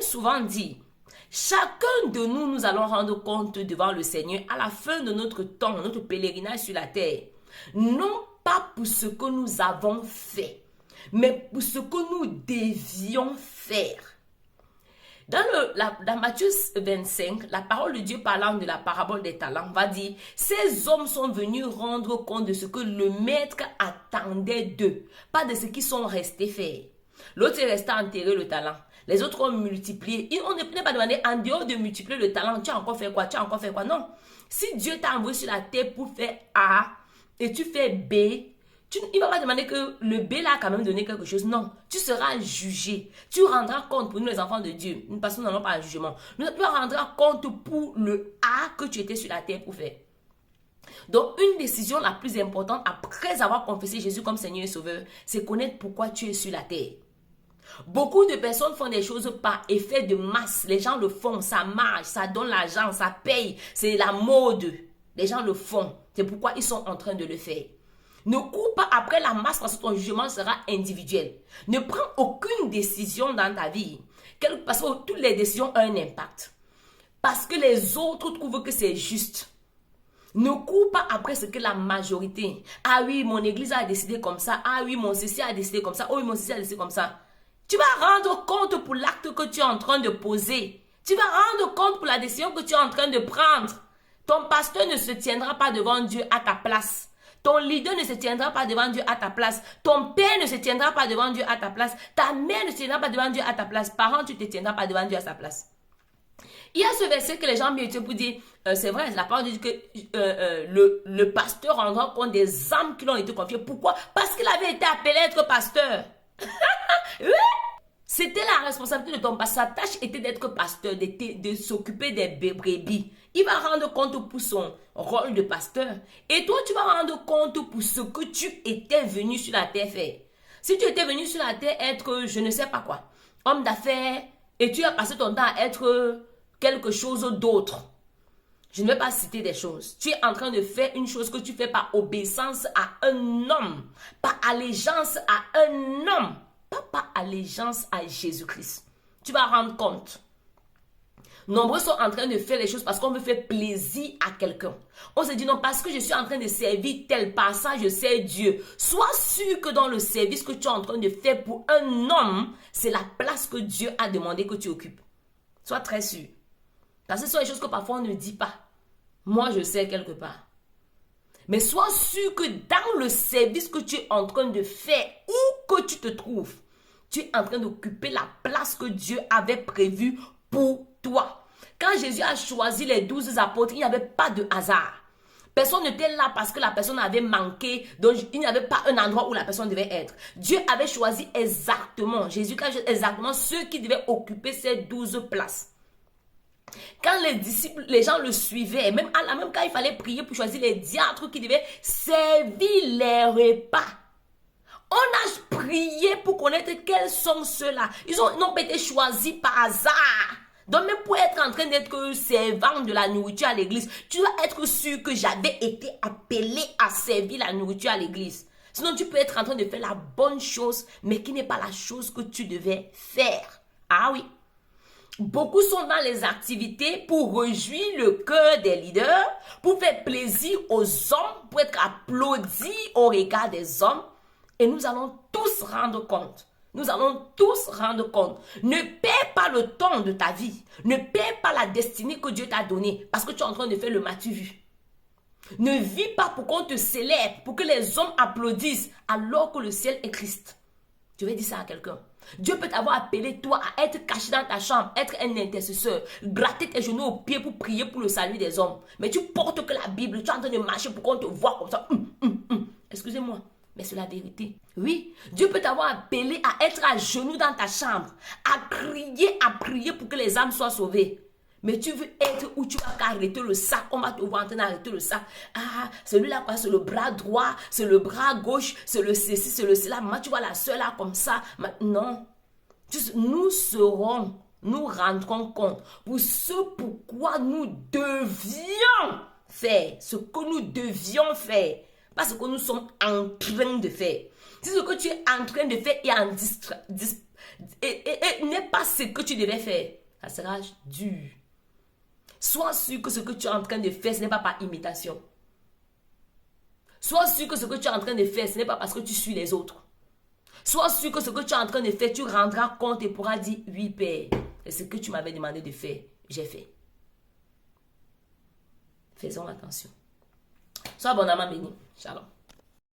souvent dit, chacun de nous, nous allons rendre compte devant le Seigneur à la fin de notre temps, notre pèlerinage sur la terre. Non pas pour ce que nous avons fait, mais pour ce que nous devions faire. Dans Matthieu 25, la parole de Dieu parlant de la parabole des talents va dire, ces hommes sont venus rendre compte de ce que le maître attendait d'eux, pas de ce qu'ils sont restés faire. L'autre est resté enterrer le talent. Les autres ont multiplié. On ne peut pas demander, en dehors de multiplier le talent, tu as encore fait quoi? Tu as encore fait quoi? Non. Si Dieu t'a envoyé sur la terre pour faire A et tu fais B, il ne va pas demander que le B là a quand même donné quelque chose. Non, tu seras jugé. Tu rendras compte pour nous les enfants de Dieu. Parce que nous n'allons pas à jugement. Tu rendras compte pour le A que tu étais sur la terre pour faire. Donc, une décision la plus importante après avoir confessé Jésus comme Seigneur et Sauveur, c'est connaître pourquoi tu es sur la terre. Beaucoup de personnes font des choses par effet de masse. Les gens le font, ça marche, ça donne l'argent, ça paye. C'est la mode. Les gens le font. C'est pourquoi ils sont en train de le faire. Ne cours pas après la masse parce que ton jugement sera individuel. Ne prends aucune décision dans ta vie. Parce que toutes les décisions ont un impact. Parce que les autres trouvent que c'est juste. Ne cours pas après ce que la majorité. Ah oui, mon église a décidé comme ça. Ah oui, mon ceci a décidé comme ça. Oh oui, mon ceci a décidé comme ça. Tu vas rendre compte pour l'acte que tu es en train de poser. Tu vas rendre compte pour la décision que tu es en train de prendre. Ton pasteur ne se tiendra pas devant Dieu à ta place. Ton leader ne se tiendra pas devant Dieu à ta place. Ton père ne se tiendra pas devant Dieu à ta place. Ta mère ne se tiendra pas devant Dieu à ta place. Parent, tu ne te tiendras pas devant Dieu à sa place. Il y a ce verset que les gens m'utilisent pour dire, c'est vrai, la parole dit que le pasteur rendra compte des âmes qui lui ont été confiées. Pourquoi? Parce qu'il avait été appelé à être pasteur. Oui. C'était la responsabilité de ton pasteur. Sa tâche était d'être pasteur, de s'occuper des brebis. Il va rendre compte pour son rôle de pasteur. Et toi, tu vas rendre compte pour ce que tu étais venu sur la terre faire. Si tu étais venu sur la terre être, je ne sais pas quoi, homme d'affaires, et tu as passé ton temps à être quelque chose d'autre. Je ne vais pas citer des choses. Tu es en train de faire une chose que tu fais par obéissance à un homme, par allégeance à un homme, pas par allégeance à Jésus-Christ. Tu vas rendre compte. Nombreux sont en train de faire les choses parce qu'on veut faire plaisir à quelqu'un. On se dit non, parce que je suis en train de servir tel passage, je sers Dieu. Sois sûr que dans le service que tu es en train de faire pour un homme, c'est la place que Dieu a demandé que tu occupes. Sois très sûr. Parce que ce sont des choses que parfois on ne dit pas. Moi, je sais quelque part. Mais sois sûr que dans le service que tu es en train de faire, où que tu te trouves, tu es en train d'occuper la place que Dieu avait prévue pour toi. Quand Jésus a choisi les 12 apôtres, il n'y avait pas de hasard. Personne n'était là parce que la personne avait manqué, donc il n'y avait pas un endroit où la personne devait être. Dieu avait choisi exactement, Jésus a choisi exactement ceux qui devaient occuper ces 12 places. Quand les disciples, les gens le suivaient, même quand il fallait prier pour choisir les diacres qui devaient servir les repas, on a prié pour connaître quels sont ceux-là. Ils n'ont pas été choisis par hasard. Donc même pour être en train d'être servant de la nourriture à l'église, tu dois être sûr que j'avais été appelé à servir la nourriture à l'église. Sinon tu peux être en train de faire la bonne chose, mais qui n'est pas la chose que tu devais faire. Ah oui. Beaucoup sont dans les activités pour réjouir le cœur des leaders, pour faire plaisir aux hommes, pour être applaudis au regard des hommes. Et nous allons tous rendre compte. Nous allons tous rendre compte. Ne perds pas le temps de ta vie. Ne perds pas la destinée que Dieu t'a donnée parce que tu es en train de faire le m'as-tu vu. Ne vis pas pour qu'on te célèbre, pour que les hommes applaudissent alors que le ciel est Christ. Je vais dire ça à quelqu'un. Dieu peut t'avoir appelé toi à être caché dans ta chambre, être un intercesseur, gratter tes genoux aux pieds pour prier pour le salut des hommes. Mais tu portes que la Bible, tu es en train de marcher pour qu'on te voit comme ça. Excusez-moi, mais c'est la vérité. Oui, Dieu peut t'avoir appelé à être à genoux dans ta chambre, à prier pour que les âmes soient sauvées. Mais tu veux être où tu vas arrêter le sac, on va te voir en train d'arrêter le sac. Ah, celui-là, quoi, c'est le bras droit, c'est le bras gauche, c'est le ceci, c'est le cela. Moi, tu vois la soeur là comme ça. Non. Nous rendrons compte pour ce pourquoi nous devions faire, ce que nous devions faire, pas ce que nous sommes en train de faire. Si ce que tu es en train de faire est et n'est pas ce que tu devais faire, ça sera dur. Sois sûr que ce que tu es en train de faire, ce n'est pas par imitation. Sois sûr que ce que tu es en train de faire, ce n'est pas parce que tu suis les autres. Sois sûr que ce que tu es en train de faire, tu rendras compte et pourras dire, oui, Père, c'est ce que tu m'avais demandé de faire. J'ai fait. Faisons attention. Sois abondamment béni. Shalom.